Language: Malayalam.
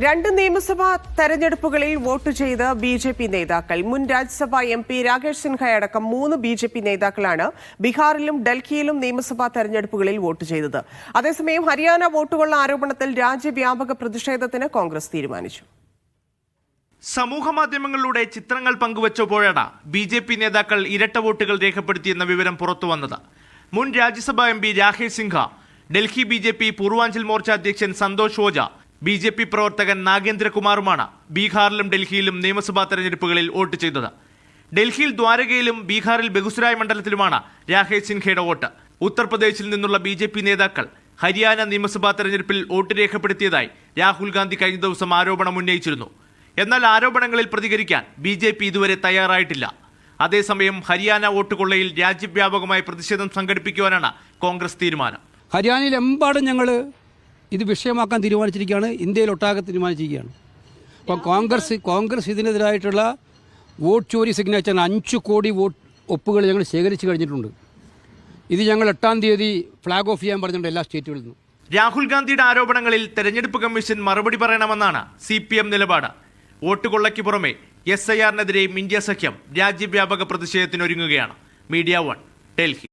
രണ്ട് നിയമസഭാ തെരഞ്ഞെടുപ്പുകളിൽ വോട്ട് ചെയ്ത് ബി.ജെ.പി. നേതാക്കൾ. മുൻ രാജ്യസഭാ എം.പി. രാകേഷ് സിൻഹയടക്കം 3 ബി.ജെ.പി. നേതാക്കളാണ് ബീഹാറിലും ഡൽഹിയിലും നിയമസഭാ തെരഞ്ഞെടുപ്പുകളിൽ വോട്ട് ചെയ്തത്. അതേസമയം ഹരിയാന വോട്ടുകൊള്ള ആരോപണത്തിൽ രാജ്യവ്യാപക പ്രതിഷേധത്തിന് കോൺഗ്രസ് തീരുമാനിച്ചു. സമൂഹമാധ്യമങ്ങളിലൂടെ ചിത്രങ്ങൾ പങ്കുവച്ചപ്പോഴാണ് ബി.ജെ.പി. നേതാക്കൾ ഇരട്ട വോട്ടുകൾ രേഖപ്പെടുത്തിയെന്ന വിവരം പുറത്തുവന്നത്. മുൻ രാജ്യസഭാ എം.പി. രാകേഷ് സിൻഹ, ഡൽഹി ബി.ജെ.പി. പൂർവാഞ്ചൽ മോർച്ച അധ്യക്ഷൻ സന്തോഷ് ഓജ, ബി.ജെ.പി. പ്രവർത്തകൻ നാഗേന്ദ്രകുമാറുമാണ് ബീഹാറിലും ഡൽഹിയിലും നിയമസഭാ തെരഞ്ഞെടുപ്പുകളിൽ വോട്ട് ചെയ്തത്. ഡൽഹിയിൽ ദ്വാരകയിലും ബീഹാറിൽ ബെഗുസരായ് മണ്ഡലത്തിലുമാണ് രാകേഷ് സിൻഹയുടെ വോട്ട്. ഉത്തർപ്രദേശിൽ നിന്നുള്ള ബി.ജെ.പി. നേതാക്കൾ ഹരിയാന നിയമസഭാ തെരഞ്ഞെടുപ്പിൽ വോട്ട് രേഖപ്പെടുത്തിയതായി രാഹുൽ ഗാന്ധി കഴിഞ്ഞ ദിവസം ആരോപണം ഉന്നയിച്ചിരുന്നു. എന്നാൽ ആരോപണങ്ങളിൽ പ്രതികരിക്കാൻ ബി.ജെ.പി. ഇതുവരെ തയ്യാറായിട്ടില്ല. അതേസമയം ഹരിയാന വോട്ട് കൊള്ളയിൽ രാജ്യവ്യാപകമായ പ്രതിഷേധം സംഘടിപ്പിക്കുവാനാണ് കോൺഗ്രസ് തീരുമാനം. ഹരിയാനയിലെമ്പാടും ഞങ്ങൾ ഇത് വിഷയമാക്കാൻ തീരുമാനിച്ചിരിക്കുകയാണ്. ഇന്ത്യയിലൊട്ടാകെ തീരുമാനിച്ചിരിക്കുകയാണ്. അപ്പം കോൺഗ്രസ് ഇതിനെതിരായിട്ടുള്ള വോട്ട് ചോരി സിഗ്നേച്ചർ 5 കോടി ഒപ്പുകൾ ഞങ്ങൾ ശേഖരിച്ചു കഴിഞ്ഞിട്ടുണ്ട്. ഇത് ഞങ്ങൾ 8-ാം തീയതി ഫ്ലാഗ് ഓഫ് ചെയ്യാൻ പറഞ്ഞിട്ടുണ്ട് എല്ലാ സ്റ്റേറ്റുകളിൽ നിന്നും. രാഹുൽ ഗാന്ധിയുടെ ആരോപണങ്ങളിൽ തെരഞ്ഞെടുപ്പ് കമ്മീഷൻ മറുപടി പറയണമെന്നാണ് CPM നിലപാട്. വോട്ട് കൊള്ളയ്ക്ക് പുറമെ SIR-നെതിരെയും ഇന്ത്യ സഖ്യം രാജ്യവ്യാപക പ്രതിഷേധത്തിനൊരുങ്ങുകയാണ്. മീഡിയ 1, ഡൽഹി.